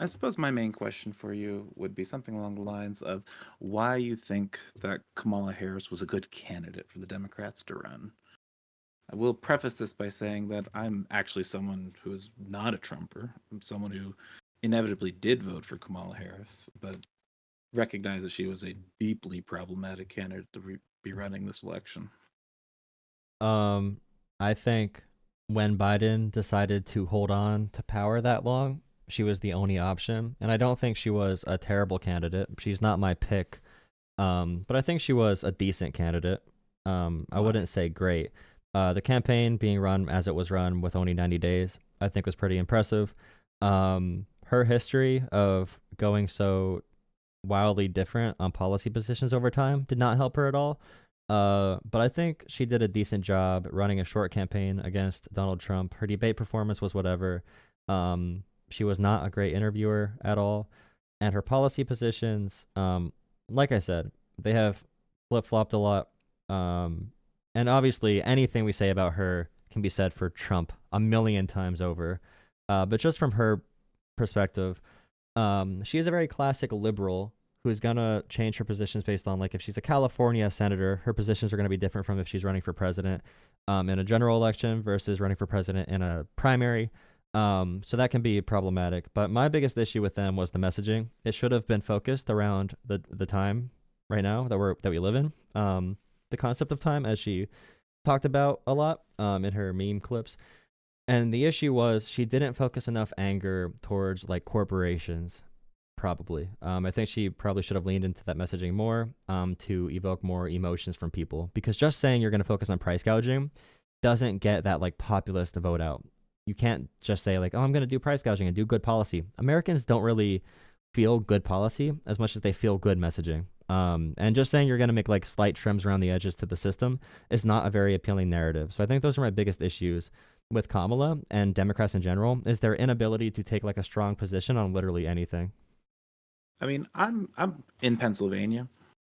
I suppose my main question for you would be something along the lines of why you think that Kamala Harris was a good candidate for the Democrats to run. I will preface this by saying that I'm actually someone who is not a Trumper. I'm someone who inevitably did vote for Kamala Harris, but recognize that she was a deeply problematic candidate to be running this election. Um, I think when Biden decided to hold on to power that long, she was the only option, and I don't think she was a terrible candidate. She's not my pick, but I think she was a decent candidate. I Wow. wouldn't say great. The campaign being run as it was run with only 90 days, I think was pretty impressive. Her history of going so wildly different on policy positions over time did not help her at all. But I think she did a decent job running a short campaign against Donald Trump. Her debate performance was whatever. She was not a great interviewer at all. And her policy positions, like I said, they have flip flopped a lot. Um, and obviously, anything we say about her can be said for Trump a million times over. But just from her perspective, she is a very classic liberal who's gonna change her positions based on like if she's a California senator, her positions are gonna be different from if she's running for president in a general election versus running for president in a primary. So that can be problematic. But my biggest issue with them was the messaging. It should have been focused around the time right now that we live in. The concept of time, as she talked about a lot in her meme clips. And the issue was she didn't focus enough anger towards like corporations. Probably. I think she probably should have leaned into that messaging more to evoke more emotions from people. Because just saying you're going to focus on price gouging doesn't get that like populist vote out. You can't just say like, oh, I'm going to do price gouging and do good policy. Americans don't really feel good policy as much as they feel good messaging. And just saying you're going to make like slight trims around the edges to the system is not a very appealing narrative. So I think those are my biggest issues with Kamala and Democrats in general is their inability to take like a strong position on literally anything. I mean, I'm in Pennsylvania,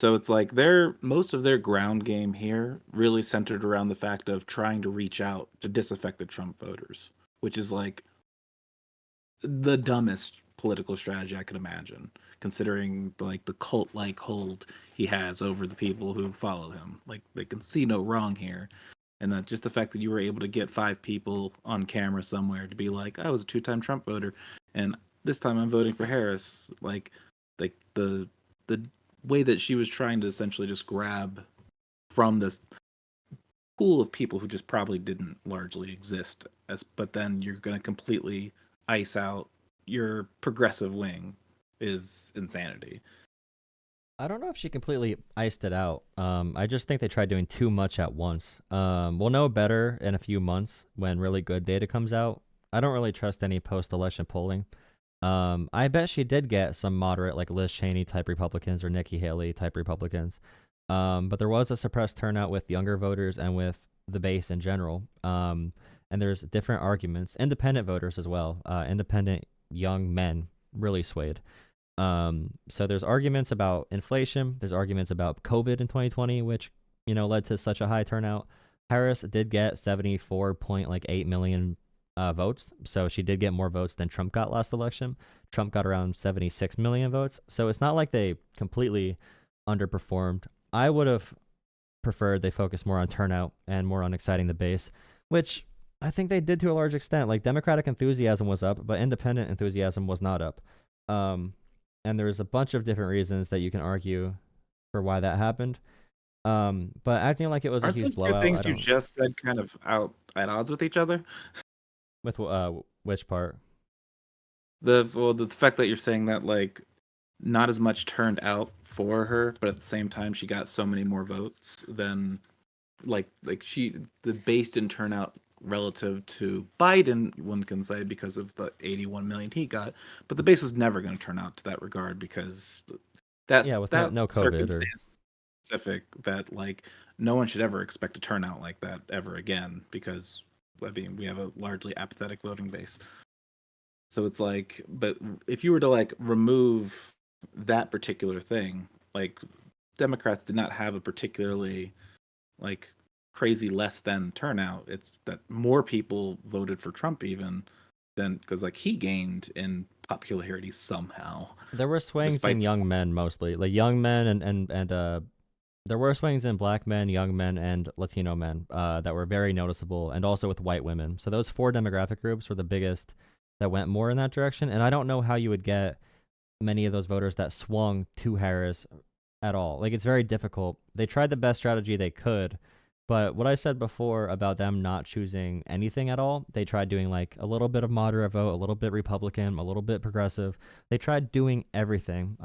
so it's like their most of their ground game here really centered around the fact of trying to reach out to disaffect the Trump voters, which is like the dumbest political strategy I could imagine, considering like the cult-like hold he has over the people who follow him. Like they can see no wrong here, and that just the fact that you were able to get five people on camera somewhere to be like, I was a two-time Trump voter, and this time I'm voting for Harris. Like the way that she was trying to essentially just grab from this pool of people who just probably didn't largely exist as but then you're going to completely ice out your progressive wing is insanity. I don't know if she completely iced it out. I just think they tried doing too much at once. We'll know better in a few months when really good data comes out. I don't really trust any post-election polling. I bet she did get some moderate, like Liz Cheney type Republicans or Nikki Haley type Republicans. But there was a suppressed turnout with younger voters and with the base in general. And there's different arguments. Independent voters as well. Independent young men really swayed. So there's arguments about inflation. There's arguments about COVID in 2020, which led to such a high turnout. Harris did get 74.8 million votes, so she did get more votes than Trump got last election. Trump got around 76 million votes, so it's not like they completely underperformed. I would have preferred they focus more on turnout and more on exciting the base, which I think they did to a large extent. Like Democratic enthusiasm was up, but independent enthusiasm was not up. Um, and there's a bunch of different reasons that you can argue for why that happened. But acting like it was a Aren't huge those two blowout, things I you don't. just said kind of out at odds with each other? With which part? The fact that you're saying that like not as much turned out for her, but at the same time she got so many more votes than like she the base didn't turn out relative to Biden, one can say, because of the 81 million he got, but the base was never going to turn out to that regard because Yeah, that's with that no COVID or circumstance specific that like no one should ever expect a turnout like that ever again because I mean we have a largely apathetic voting base. So it's like, but if you were to like remove that particular thing, like Democrats did not have a particularly like crazy less than turnout. It's that more people voted for Trump even than because like he gained in popularity somehow, There were swings in despite young men mostly, like young men and there were swings in black men, young men, and Latino men that were very noticeable, and also with white women. So those four demographic groups were the biggest that went more in that direction. And I don't know how you would get many of those voters that swung to Harris at all. Like it's very difficult. They tried the best strategy they could, but what I said before about them not choosing anything at all, they tried doing like a little bit of moderate vote, a little bit Republican, a little bit progressive. They tried doing everything.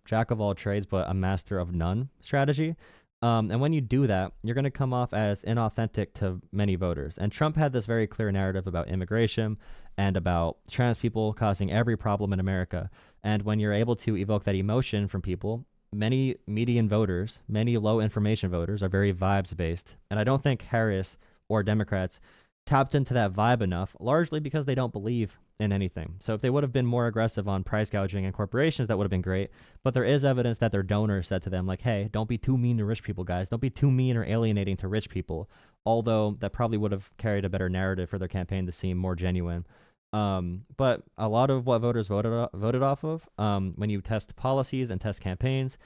Jack of all trades, but a master of none strategy. And when you do that, you're going to come off as inauthentic to many voters. And Trump had this very clear narrative about immigration and about trans people causing every problem in America. And when you're able to evoke that emotion from people, many median voters, many low information voters are very vibes based. And I don't think Harris or Democrats tapped into that vibe enough, largely because they don't believe in anything. So if they would have been more aggressive on price gouging and corporations, that would have been great. But there is evidence that their donors said to them, like, hey, don't be too mean to rich people, guys. Don't be too mean or alienating to rich people. Although that probably would have carried a better narrative for their campaign to seem more genuine. But a lot of what voters voted off of, when you test policies and test campaigns,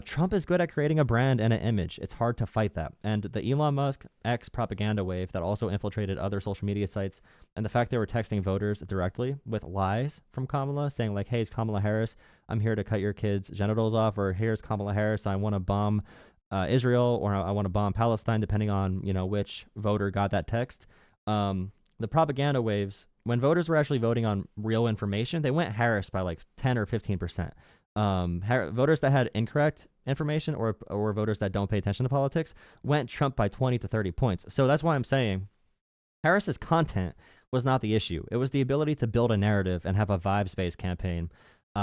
Trump is good at creating a brand and an image. It's hard to fight that. And the Elon Musk X propaganda wave that also infiltrated other social media sites, and the fact they were texting voters directly with lies from Kamala, saying like, "Hey, it's Kamala Harris. I'm here to cut your kids' genitals off," or "Here's Kamala Harris. I want to bomb Israel," or "I want to bomb Palestine," depending on which voter got that text. The propaganda waves, when voters were actually voting on real information, they went Harris by like 10 or 15%. Voters that had incorrect information or voters that don't pay attention to politics went Trump by 20 to 30 points. So that's why I'm saying Harris's content was not the issue. It was the ability to build a narrative and have a vibes-based campaign,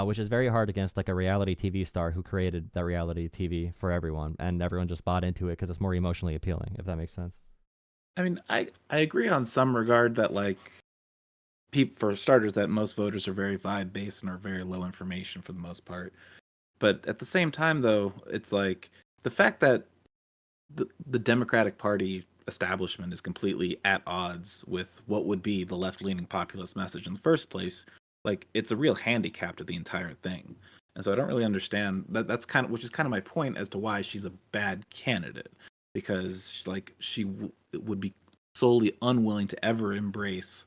which is very hard against like a reality TV star who created that reality TV for everyone, and everyone just bought into it because it's more emotionally appealing, if that makes sense. I mean, I agree on some regard that like people, for starters, that most voters are very vibe based and are very low information for the most part. But at the same time, though, it's like the fact that the Democratic Party establishment is completely at odds with what would be the left leaning populist message in the first place. Like it's a real handicap to the entire thing. And so I don't really understand that. That's kind of, which is kind of my point as to why she's a bad candidate, because like would be solely unwilling to ever embrace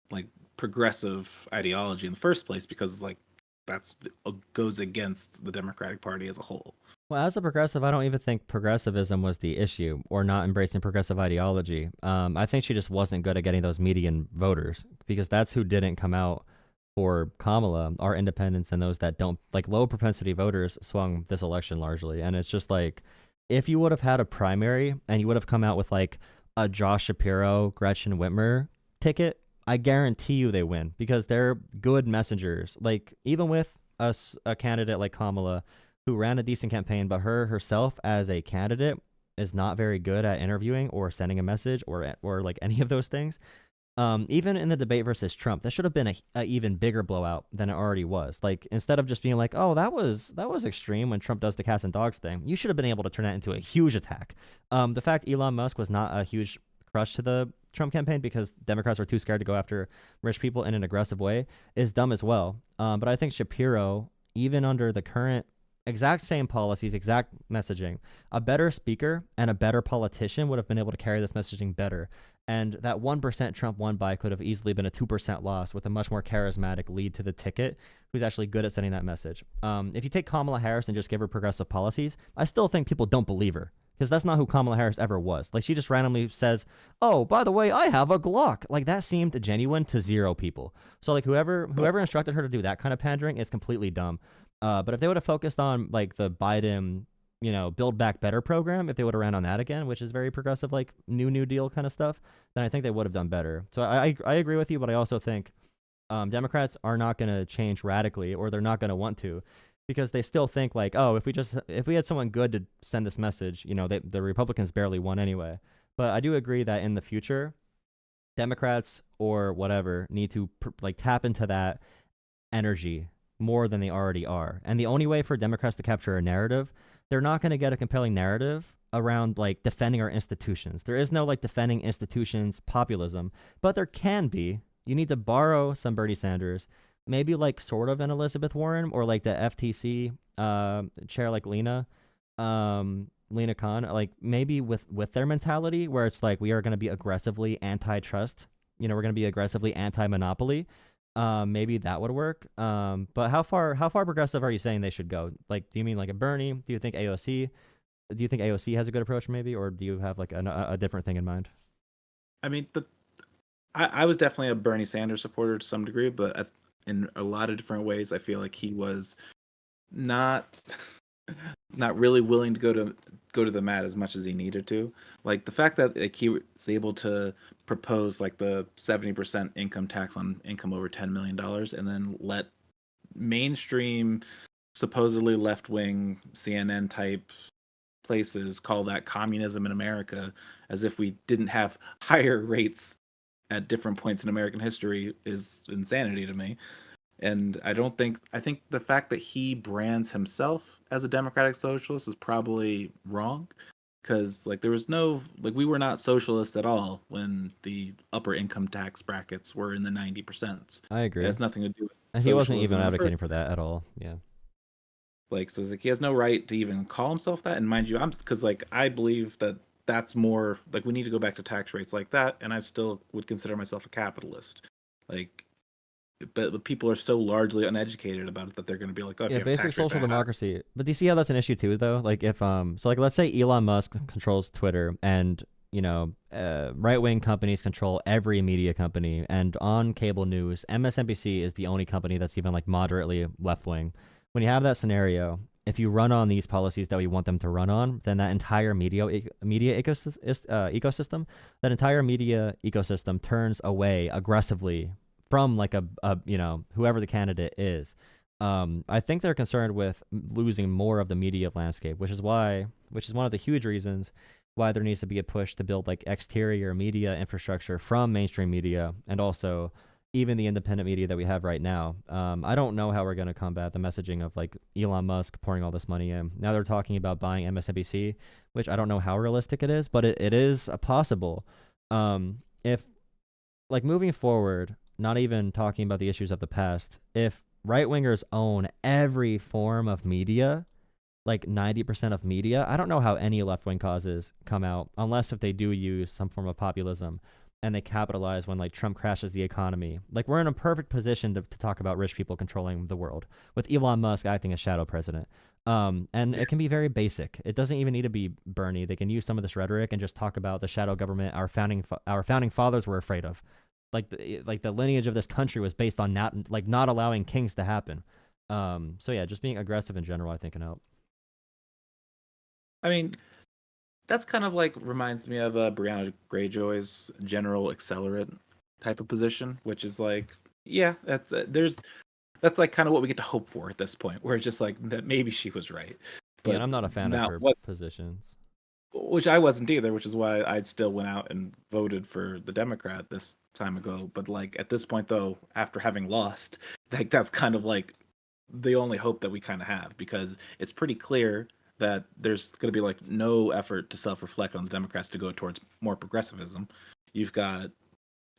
like progressive ideology in the first place, because like that's goes against the Democratic Party as a whole. Well, as a progressive, I don't even think progressivism was the issue or not embracing progressive ideology. I think she just wasn't good at getting those median voters because that's who didn't come out for Kamala, our independents and those that don't, like low propensity voters swung this election largely. And it's just like, if you would have had a primary and you would have come out with like a Josh Shapiro, Gretchen Whitmer ticket, I guarantee you they win because they're good messengers. Like even with a candidate like Kamala who ran a decent campaign, but her herself as a candidate is not very good at interviewing or sending a message or like any of those things. Even in the debate versus Trump, that should have been a even bigger blowout than it already was. Like instead of just being like, "Oh, that was extreme," when Trump does the cats and dogs thing, you should have been able to turn that into a huge attack. The fact Elon Musk was not a huge crush to the Trump campaign because Democrats were too scared to go after rich people in an aggressive way is dumb as well. But I think Shapiro, even under the current exact same policies, exact messaging, a better speaker and a better politician would have been able to carry this messaging better. And that 1% Trump won by could have easily been a 2% loss with a much more charismatic lead to the ticket who's actually good at sending that message. If you take Kamala Harris and just give her progressive policies, I still think people don't believe her because that's not who Kamala Harris ever was. Like she just randomly says, "Oh, by the way, I have a Glock." Like that seemed genuine to zero people. So like whoever instructed her to do that kind of pandering is completely dumb. But if they would have focused on like the Biden, Build Back Better program, if they would have ran on that again, which is very progressive, like New Deal kind of stuff, then I think they would have done better. So I agree with you, but I also think Democrats are not going to change radically, or they're not going to want to, because they still think like, oh, if we had someone good to send this message, the Republicans barely won anyway. But I do agree that in the future, Democrats or whatever need to like tap into that energy more than they already are. And the only way for Democrats to capture a narrative, they're not going to get a compelling narrative around like defending our institutions. There is no like defending institutions populism, but there can be. You need to borrow some Bernie Sanders. maybe like sort of an Elizabeth Warren or like the FTC chair like Lena Khan, like maybe with their mentality where it's like we are going to be aggressively antitrust, we're going to be aggressively anti-monopoly. Maybe that would work. But how far progressive are you saying they should go? Like, do you mean like a Bernie? Do you think AOC? Do you think AOC has a good approach, maybe, or do you have like a different thing in mind? I mean, I was definitely a Bernie Sanders supporter to some degree, but in a lot of different ways, I feel like he was not not really willing to go to the mat as much as he needed to. Like the fact that like, he was able to propose like the 70% income tax on income over $10 million, and then let mainstream, supposedly left wing CNN type places call that communism in America, as if we didn't have higher rates at different points in American history, is insanity to me. And I think the fact that he brands himself as a democratic socialist is probably wrong, because like there was no, like we were not socialists at all when the upper income tax brackets were in the 90%. I It agree. has nothing to do with And he wasn't even socialism in the first advocating for that at all. Yeah. like. So it's like he has no right to even call himself that. And mind you, I'm because like I believe that that's more like we need to go back to tax rates like that, and I still would consider myself a capitalist. Like, but people are so largely uneducated about it that they're going to be like, oh, if Yeah, you have a basic tax rate social that high. democracy. But do you see how that's an issue too, though? Like if so like let's say Elon Musk controls Twitter, and right wing companies control every media company, and on cable news, MSNBC is the only company that's even like moderately left wing. When you have that scenario, if you run on these policies that we want them to run on, then that entire media ecosystem, that entire media ecosystem turns away aggressively from like a whoever the candidate is. I think they're concerned with losing more of the media landscape, which is one of the huge reasons why there needs to be a push to build like exterior media infrastructure from mainstream media, and also even the independent media that we have right now. I don't know how we're going to combat the messaging of like Elon Musk pouring all this money in. Now they're talking about buying MSNBC, which I don't know how realistic it is, but it is possible. If like moving forward, not even talking about the issues of the past, if right wingers own every form of media, like 90% of media, I don't know how any left wing causes come out unless if they do use some form of populism and they capitalize when like Trump crashes the economy. Like we're in a perfect position to talk about rich people controlling the world with Elon Musk acting as shadow president. And Yeah. it can be very basic. It doesn't even need to be Bernie. They can use some of this rhetoric and just talk about the shadow government our founding fathers were afraid of. Like the lineage of this country was based on not allowing kings to happen. So yeah, just being aggressive in general, I think can help. I mean, that's kind of like reminds me of Brianna Greyjoy's general accelerant type of position, which is like, yeah, that's like kind of what we get to hope for at this point, where it's just like that maybe she was right, Yeah, and but I'm not a fan of now her was positions. which I wasn't either, which is why I still went out and voted for the Democrat this time ago. But like at this point, though, after having lost, like that's kind of like the only hope that we kind of have, because it's pretty clear that there's going to be like no effort to self-reflect on the Democrats to go towards more progressivism. You've got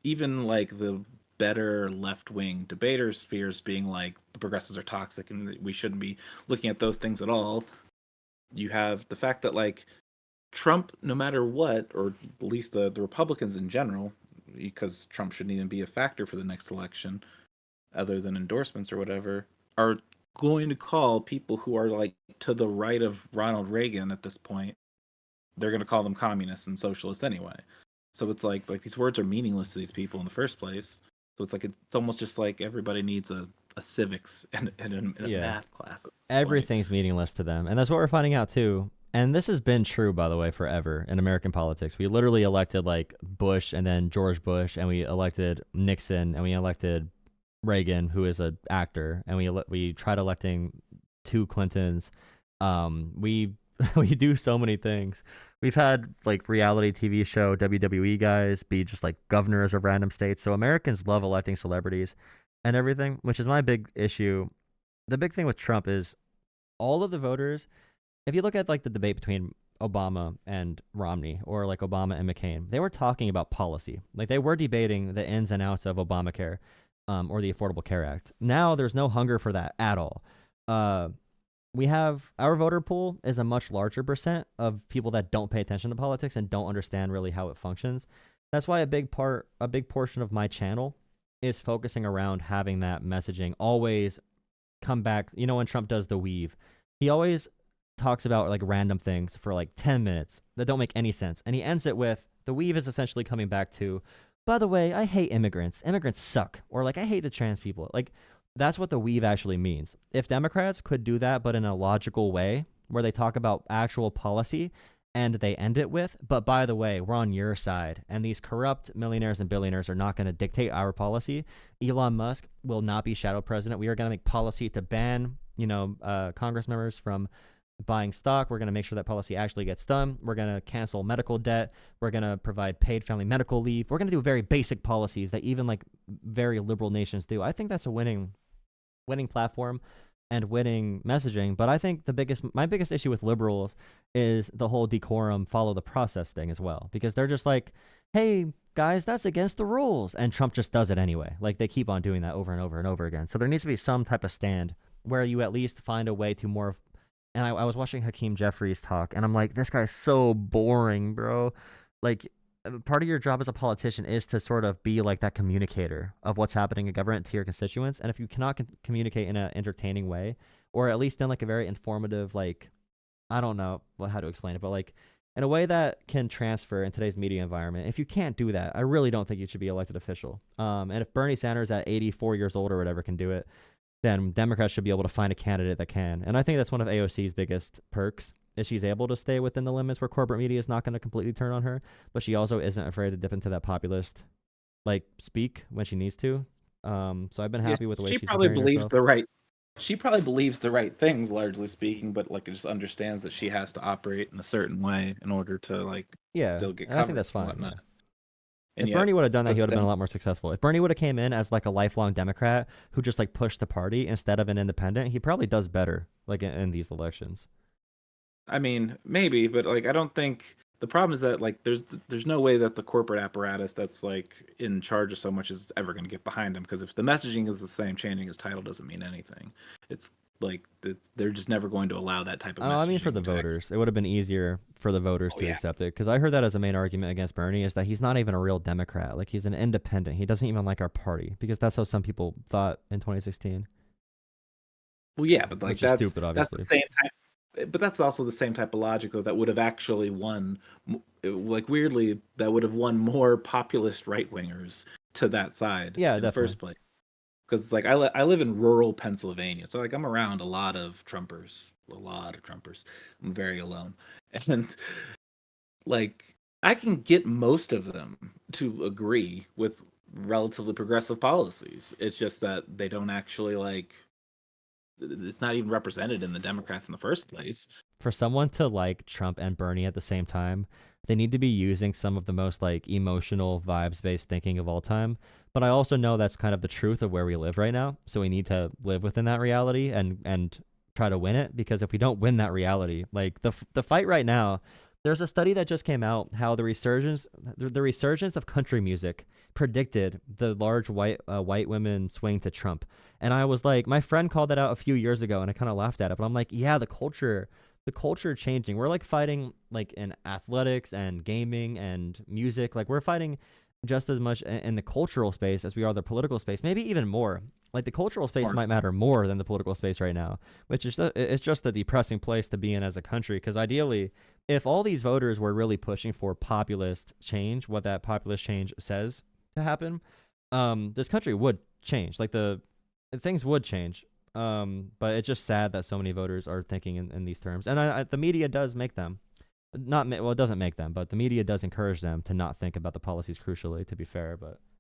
even like the better left-wing debaters fears being like the progressives are toxic and we shouldn't be looking at those things at all. You have the fact that like Trump, no matter what, or at least the Republicans in general, because Trump shouldn't even be a factor for the next election, other than endorsements or whatever, are going to call people who are like to the right of Ronald Reagan at this point. They're going to call them communists and socialists anyway. So it's like these words are meaningless to these people in the first place. So it's almost just like everybody needs a civics and a Yeah, math class at this point. everything's meaningless to them, and that's what we're finding out too. And this has been true, by the way, forever in American politics. We literally elected like Bush and then George Bush, and we elected Nixon, and we elected Reagan, who is an actor, and we tried electing two Clintons. We we do so many things. We've had like reality TV show WWE guys be just like governors of random states. So Americans love electing celebrities and everything, which is my big issue. The big thing with Trump is all of the voters. If you look at like the debate between Obama and Romney, or like Obama and McCain, they were talking about policy. Like they were debating the ins and outs of Obamacare. or the Affordable Care Act. Now there's no hunger for that at all. Uh, we have our voter pool is a much larger percent of people that don't pay attention to politics and don't understand really how it functions. That's why a big portion of my channel is focusing around having that messaging always come back. You know, when Trump does the weave, he always talks about like random things for like 10 minutes that don't make any sense. And he ends it with the weave is essentially coming back to, by the way, I hate immigrants. Immigrants suck. Or like, I hate the trans people. Like, that's what the weave actually means. If Democrats could do that, but in a logical way, where they talk about actual policy and they end it with, but by the way, we're on your side, and these corrupt millionaires and billionaires are not going to dictate our policy. Elon Musk will not be shadow president. We are going to make policy to ban, Congress members from buying stock. We're going to make sure that policy actually gets done. We're going to cancel medical debt. We're going to provide paid family medical leave. We're going to do very basic policies that even like very liberal nations do. I think that's a winning platform and winning messaging. But I think my biggest issue with liberals is the whole decorum, follow the process thing as well, because they're just like, hey guys, that's against the rules, and Trump just does it anyway. Like, they keep on doing that over and over and over again. So there needs to be some type of stand where you at least find a way to more. And I was watching Hakeem Jeffries talk, and I'm like, this guy's so boring, bro. Like, part of your job as a politician is to sort of be like that communicator of what's happening in government to your constituents. And if you cannot communicate in an entertaining way, or at least in like a very informative, like, I don't know how to explain it, but like in a way that can transfer in today's media environment, if you can't do that, I really don't think you should be elected official. And if Bernie Sanders at 84 years old or whatever can do it, then Democrats should be able to find a candidate that can. And I think that's one of AOC's biggest perks, is she's able to stay within the limits where corporate media is not going to completely turn on her, but she also isn't afraid to dip into that populist, like, speak when she needs to. So I've been Yeah, happy with the way she she's probably preparing believes herself. the right. She probably believes the right things, largely speaking, but like just understands that she has to operate in a certain way in order to like Yeah, still get and I think coverage that's and fine. whatnot. Yeah. And If yet, Bernie would have done that, he but would have been a then lot more successful. If Bernie would have came in as like a lifelong Democrat who just like pushed the party instead of an independent, he probably does better like in these elections. I mean, maybe, but like I don't think the problem is that like there's no way that the corporate apparatus that's like in charge of so much is ever going to get behind him, because if the messaging is the same, changing his title doesn't mean anything. It's like they're just never going to allow that type of I mean, for the messaging to voters, it would have been easier for the voters oh to yeah. accept it, because I heard that as a main argument against Bernie is that he's not even a real Democrat. Like, he's an independent. He doesn't even like our party, because that's how some people thought in 2016, Well, yeah, but like which is stupid, that's the obviously. same type, but that's also the same type of logic though that would have actually won, like weirdly, that would have won more populist right wingers to that side Yeah, in the definitely. first place. Because like I live in rural Pennsylvania, so like I'm around a lot of Trumpers, a lot of Trumpers. I'm very alone, and like I can get most of them to agree with relatively progressive policies. It's just that they don't actually like it's not even represented in the Democrats in the first place. For someone to like Trump and Bernie at the same time, they need to be using some of the most like emotional vibes based thinking of all time. But I also know that's kind of the truth of where we live right now. So we need to live within that reality and try to win it, because if we don't win that reality, like the fight right now, there's a study that just came out how the resurgence of country music predicted the large white women swing to Trump. And I was like, my friend called that out a few years ago, and I kind of laughed at it. But I'm like, yeah, the culture changing. We're like fighting like in athletics and gaming and music. Like, we're fighting just as much in the cultural space as we are the political space, maybe even more. Like, the cultural space Or might matter more than the political space right now, which is it's just a depressing place to be in as a country. Because ideally, if all these voters were really pushing for populist change, what that populist change says to happen, this country would change. Like, the things would change. But it's just sad that so many voters are thinking in these terms, and the media does make them not well. It doesn't make them, but the media does encourage them to not think about the policies crucially. To be fair, but